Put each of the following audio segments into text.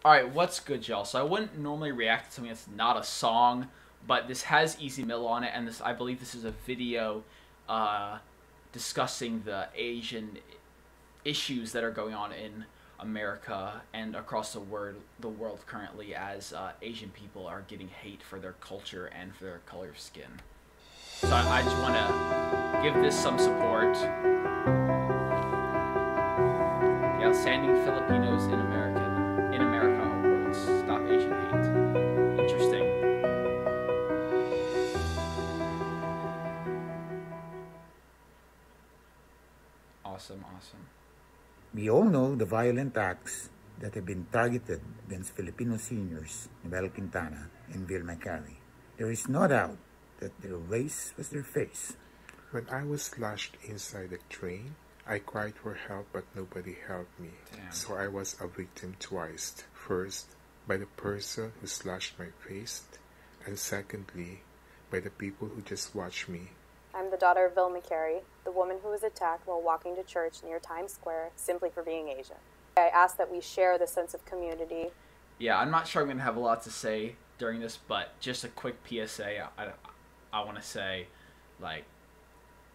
Alright, what's good, y'all? So I wouldn't normally react to something that's not a song, but this has Easy Mill on it, and this I believe this is a video uh, discussing the Asian issues that are going on in America and across the world currently as Asian people are getting hate for their culture and for their color of skin. So I just want to give this some support. The outstanding Filipinos in America awards. Stop Asian hate. Interesting. Awesome. We all know the violent acts that have been targeted against Filipino seniors, Noel Quintana and Vilma Carey. There is no doubt that their race was their face. When I was slashed inside the train, I cried for help but nobody helped me. Damn. So I was a victim twice. First, by the person who slashed my face, and secondly, by the people who just watched me. I'm the daughter of Vilma Carey, the woman who was attacked while walking to church near Times Square simply for being Asian. I ask that we share the sense of community. Yeah, I'm not sure I'm going to have a lot to say during this, but just a quick PSA. I want to say, like,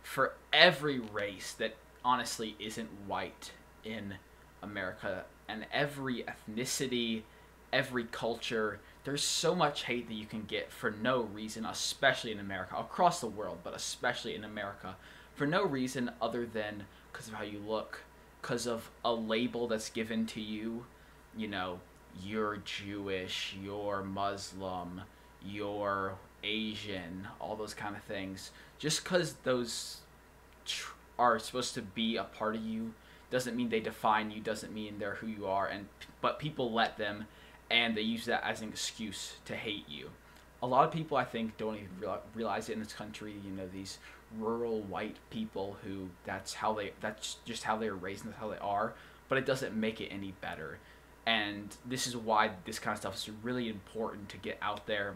for every race that honestly isn't white in America, and every ethnicity, every culture, there's so much hate that you can get for no reason, especially in America, across the world, but especially in America, for no reason other than because of how you look, because of a label that's given to you, you know, you're Jewish, you're Muslim, you're Asian, all those kind of things. Just because those are supposed to be a part of you doesn't mean they define you, doesn't mean they're who you are, but people let them, and they use that as an excuse to hate you. A lot of people, I think, don't even realize it in this country. You know, these rural white people who that's just how they were raised and that's how they are, but it doesn't make it any better. And this is why this kind of stuff is really important to get out there,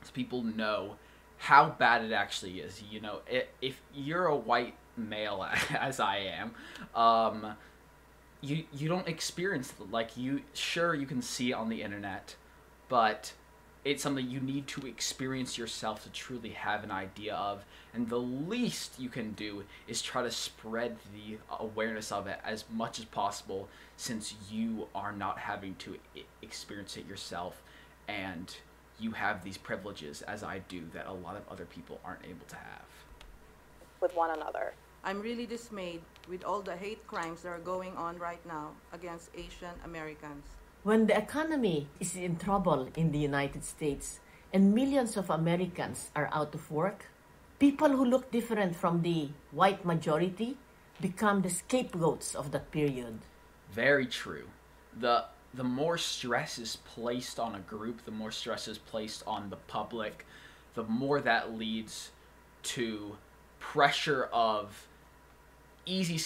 so people know how bad it actually is. You know, if you're a white male, as I am, you don't experience, like, you can see it on the internet, but it's something you need to experience yourself to truly have an idea of, and the least you can do is try to spread the awareness of it as much as possible, since you are not having to experience it yourself, and you have these privileges, as I do, that a lot of other people aren't able to have. With one another. I'm really dismayed with all the hate crimes that are going on right now against Asian Americans. When the economy is in trouble in the United States and millions of Americans are out of work, people who look different from the white majority become the scapegoats of that period. Very true. The more stress is placed on a group, the more stress is placed on the public, the more that leads to pressure of easy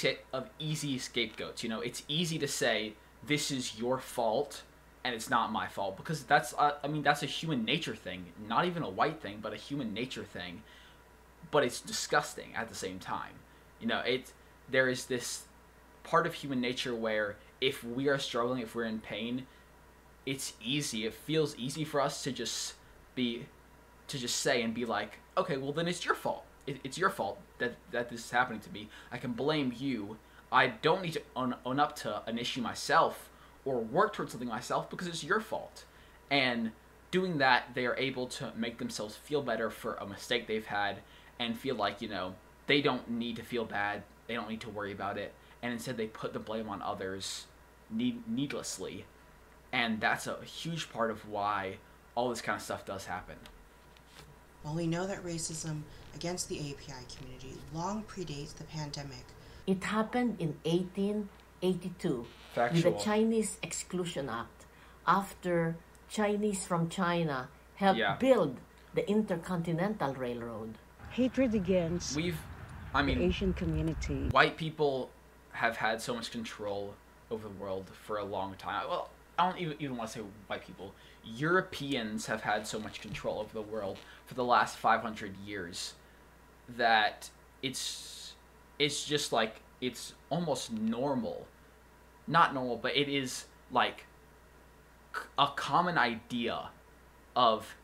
scapegoats. You know, it's easy to say this is your fault and it's not my fault, because that's that's a human nature thing, not even a white thing, but a human nature thing. But it's disgusting at the same time. You know, there is this part of human nature where if we are struggling, if we're in pain, it feels easy for us to just say and be like, okay, well then it's your fault. It's your fault that this is happening to me. I can blame you. I don't need to own up to an issue myself or work towards something myself, because it's your fault. And doing that, they are able to make themselves feel better for a mistake they've had, and feel like, you know, they don't need to feel bad. They don't need to worry about it. And instead they put the blame on others needlessly. And that's a huge part of why all this kind of stuff does happen. While we know that racism against the API community long predates the pandemic, It happened in 1882 Factual. with the Chinese Exclusion Act, after Chinese from China helped build the Intercontinental Railroad. Hatred against the Asian community. White people have had so much control over the world for a long time. Well, I don't even want to say white people. Europeans have had so much control over the world for the last 500 years that it's just like, it's almost normal. Not normal, but it is like common idea of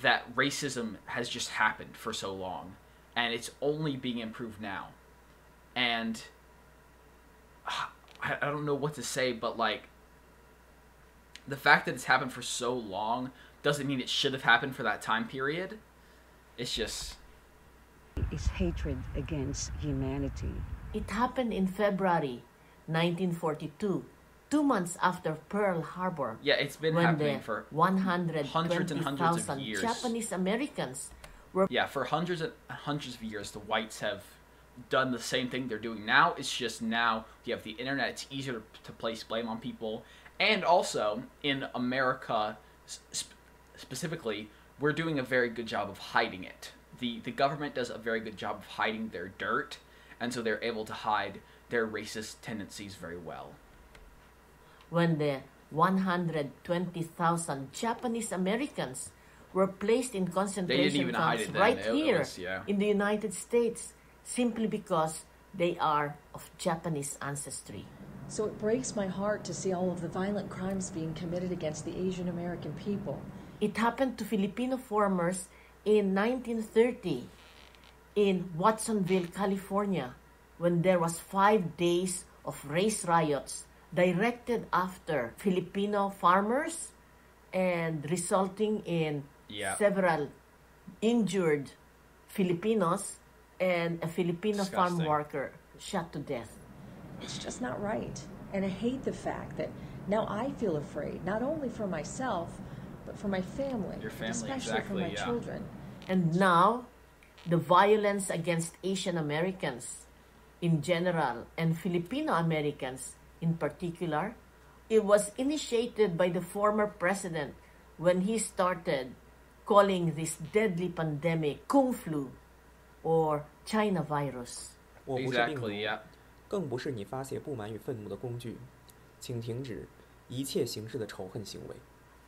that racism has just happened for so long, and it's only being improved now. And I don't know what to say, but like, the fact that it's happened for so long doesn't mean it should have happened for that time period. It's just... It's hatred against humanity. It happened in February 1942, 2 months after Pearl Harbor. Yeah, it's been happening for hundreds and hundreds of years. Japanese Americans were... Yeah, for hundreds and hundreds of years, the whites have done the same thing they're doing now. It's just now you have the internet, it's easier to place blame on people. And also, in America specifically, we're doing a very good job of hiding it. The government does a very good job of hiding their dirt, and so they're able to hide their racist tendencies very well. When the 120,000 Japanese Americans were placed in concentration camps right here in the United States, simply because they are of Japanese ancestry. So it breaks my heart to see all of the violent crimes being committed against the Asian American people. It happened to Filipino farmers in 1930 in Watsonville, California, when there was 5 days of race riots directed after Filipino farmers and resulting in several injured Filipinos and a Filipino farm worker shot to death. It's just not right. And I hate the fact that now I feel afraid, not only for myself, but for my family. Your family, especially for my children. And now, the violence against Asian Americans in general and Filipino Americans in particular, it was initiated by the former president when he started calling this deadly pandemic Kung Flu or China virus. Exactly, yeah. 更不是你发泄不满与愤怒的工具，请停止一切形式的仇恨行为。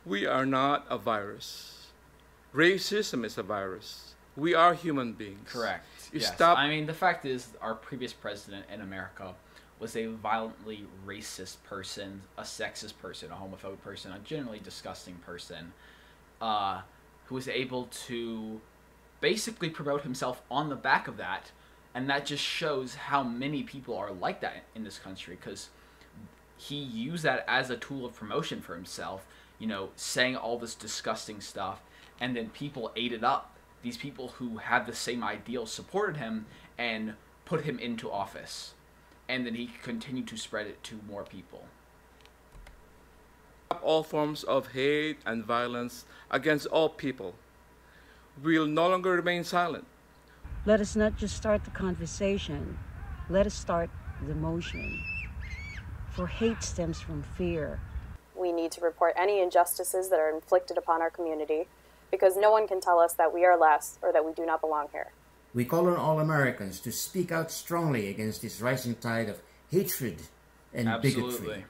We are not a virus. Racism is a virus. We are human beings. Correct. Yes. Stop. I mean, the fact is, our previous president in America was a violently racist person, a sexist person, a homophobic person, a generally disgusting person, who was able to basically promote himself on the back of that. And that just shows how many people are like that in this country, because he used that as a tool of promotion for himself, you know, saying all this disgusting stuff, and then people ate it up. These people who had the same ideals supported him and put him into office. And then he continued to spread it to more people. Stop all forms of hate and violence against all people. We'll no longer remain silent. Let us not just start the conversation, let us start the motion. For hate stems from fear. We need to report any injustices that are inflicted upon our community, because no one can tell us that we are less or that we do not belong here. We call on all Americans to speak out strongly against this rising tide of hatred and bigotry.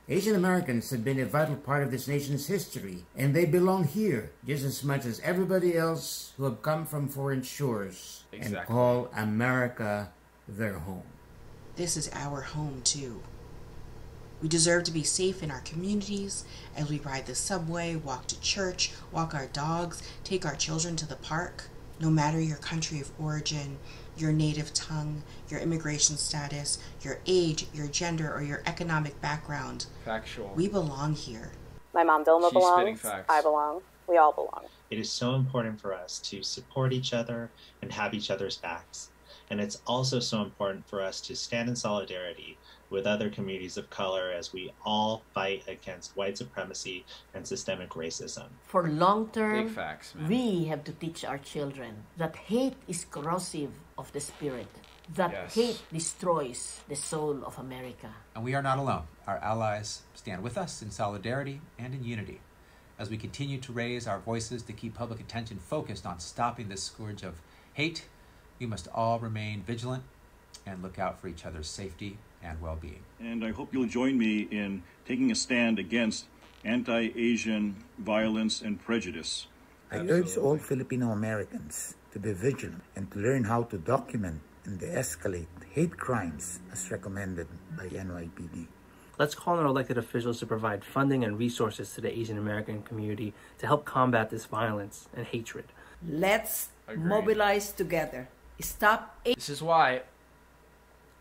Asian Americans have been a vital part of this nation's history, and they belong here just as much as everybody else who have come from foreign shores and call America their home. This is our home, too. We deserve to be safe in our communities as we ride the subway, walk to church, walk our dogs, take our children to the park. No matter your country of origin, your native tongue, your immigration status, your age, your gender, or your economic background. Factual. We belong here. My mom Vilma belongs. I belong. We all belong. It is so important for us to support each other and have each other's backs. And it's also so important for us to stand in solidarity with other communities of color as we all fight against white supremacy and systemic racism. For long term, big facts, man. We have to teach our children that hate is corrosive of the spirit, that hate destroys the soul of America. And we are not alone. Our allies stand with us in solidarity and in unity. As we continue to raise our voices to keep public attention focused on stopping this scourge of hate, we must all remain vigilant and look out for each other's safety and well-being. And I hope you'll join me in taking a stand against anti-Asian violence and prejudice. I urge all Filipino Americans to be vigilant and to learn how to document and de-escalate hate crimes as recommended by NYPD. Let's call on our elected officials to provide funding and resources to the Asian American community to help combat this violence and hatred. Let's mobilize together. Stop. This is why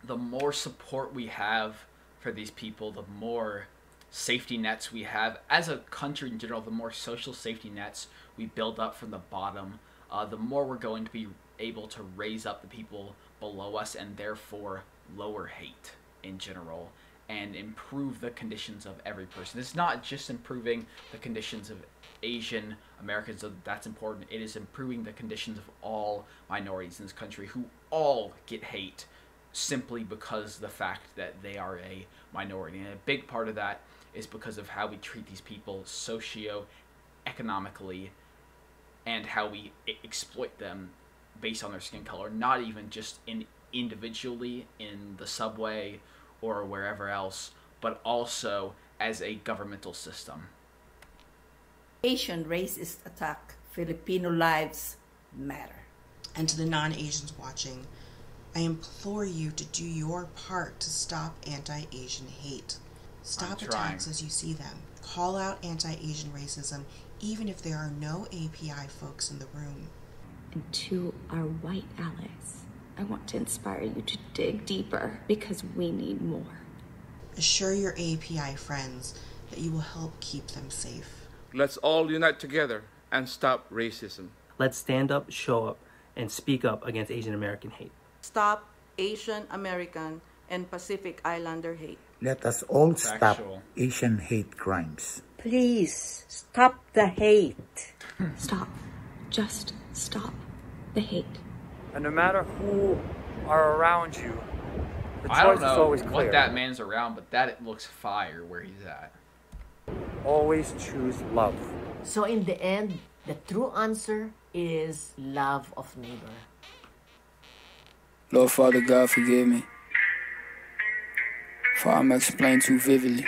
the more support we have for these people, the more safety nets we have as a country in general, the more social safety nets we build up from the bottom, the more we're going to be able to raise up the people below us and therefore lower hate in general and improve the conditions of every person. It's not just improving the conditions of Asian Americans, so that's important. It is improving the conditions of all minorities in this country who all get hate simply because of the fact that they are a minority. And a big part of that is because of how we treat these people socio-economically and how we exploit them based on their skin color, not even just individually in the subway or wherever else, but also as a governmental system. Asian racist attack. Filipino lives matter. And to the non-Asians watching, I implore you to do your part to stop anti-Asian hate. Stop attacks as you see them. Call out anti-Asian racism, even if there are no API folks in the room. And to our white allies, I want to inspire you to dig deeper because we need more. Assure your API friends that you will help keep them safe. Let's all unite together and stop racism. Let's stand up, show up, and speak up against Asian American hate. Stop Asian American and Pacific Islander hate. Let us all stop Asian hate crimes. Please, stop the hate. Stop. Just stop the hate. And no matter who are around you, the I don't choice know is always clear. what that man's around, but that it looks fire where he's at. Always choose love. So in the end, the true answer is love of neighbor. Lord Father God, forgive me, for I'm explained too vividly.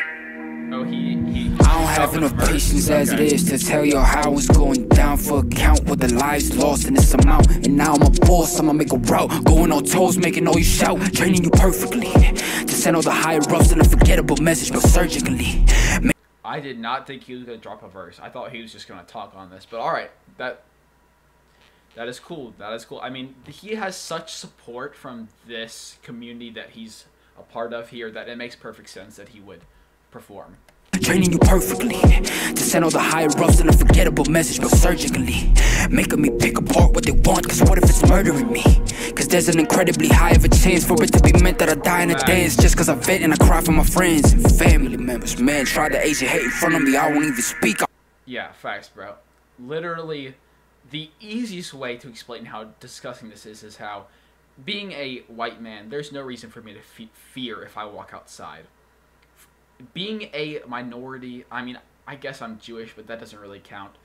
Oh, I don't have enough patience as it is to tell you how it's going down for account with the lives lost in this amount. And now I'm a boss, I'ma make a route, going on toes, making all you shout, training you perfectly to send all the higher ups and unforgettable message, but surgically. I did not think he was going to drop a verse. I thought he was just going to talk on this. But alright, that is cool. That is cool. I mean, he has such support from this community that he's a part of here that it makes perfect sense that he would perform. Training you perfectly to send all the higher ups and unforgettable message, but surgically making me pick apart what they want. Cause what if it's murdering me? Cause there's an incredibly high of a chance for it to be meant that I die in a dance just cause I vent and I cry for my friends and family members. Man, try the Asian hate in front of me, I won't even speak. Yeah, facts, bro. Literally, the easiest way to explain how disgusting this is how being a white man, there's no reason for me to fear if I walk outside. Being a minority, I mean, I guess I'm Jewish, but that doesn't really count.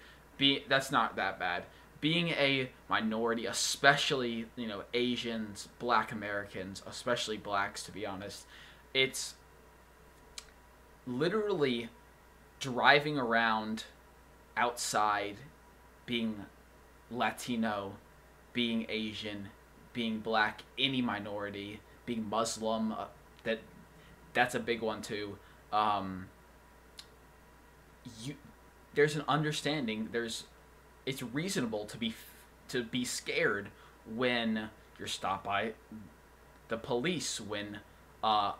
That's not that bad. Being a minority, especially, you know, Asians, Black Americans, especially blacks, to be honest, it's literally driving around outside, being Latino, being Asian, being black, any minority, being Muslim, that's a big one too. There's an understanding. It's reasonable to be scared when you're stopped by the police, when a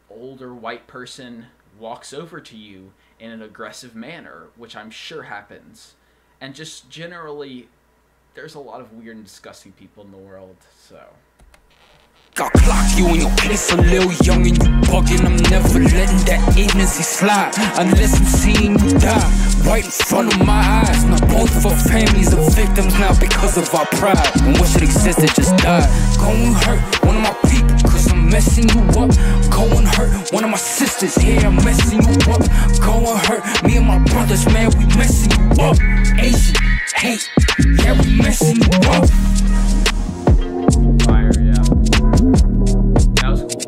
older white person walks over to you in an aggressive manner, which I'm sure happens, and just generally, there's a lot of weird and disgusting people in the world. So. I'll clock you in your place a little young and you bugging. I'm never letting that agency slide unless I'm seeing you die right in front of my eyes. Now both of our families are victims now because of our pride, and what should exist that just died. Go and hurt one of my people cause I'm messing you up. Go and hurt one of my sisters here, I'm messing you up. Go and hurt me and my brothers, man, we messing you up. Asian hate, yeah, we messing you up. Fire, yeah. That was cool.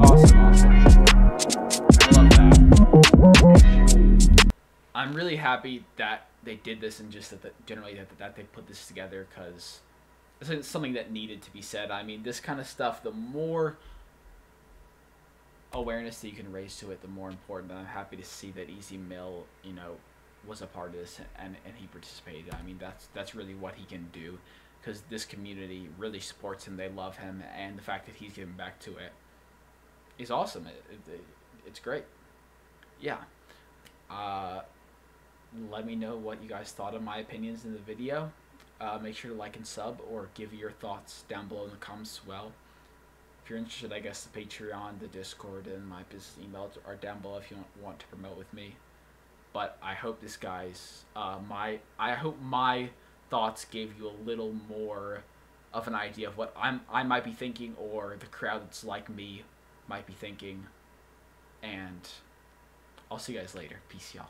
Awesome. I love that. I'm really happy that they did this and just that generally that they put this together, because it's something that needed to be said. I mean, this kind of stuff, the more awareness that you can raise to it, the more important. And I'm happy to see that Easy Mill, you know, was a part of this and he participated. I mean, that's really what he can do, because this community really supports him. They love him, and the fact that he's giving back to it is awesome. It's great. Yeah. Let me know what you guys thought of my opinions in the video. Make sure to like and sub, or give your thoughts down below in the comments as well. If you're interested, I guess the Patreon, the Discord, and my business emails are down below if you want to promote with me. But I hope this I hope my thoughts gave you a little more of an idea of what I might be thinking, or the crowd that's like me might be thinking. And I'll see you guys later. Peace, y'all.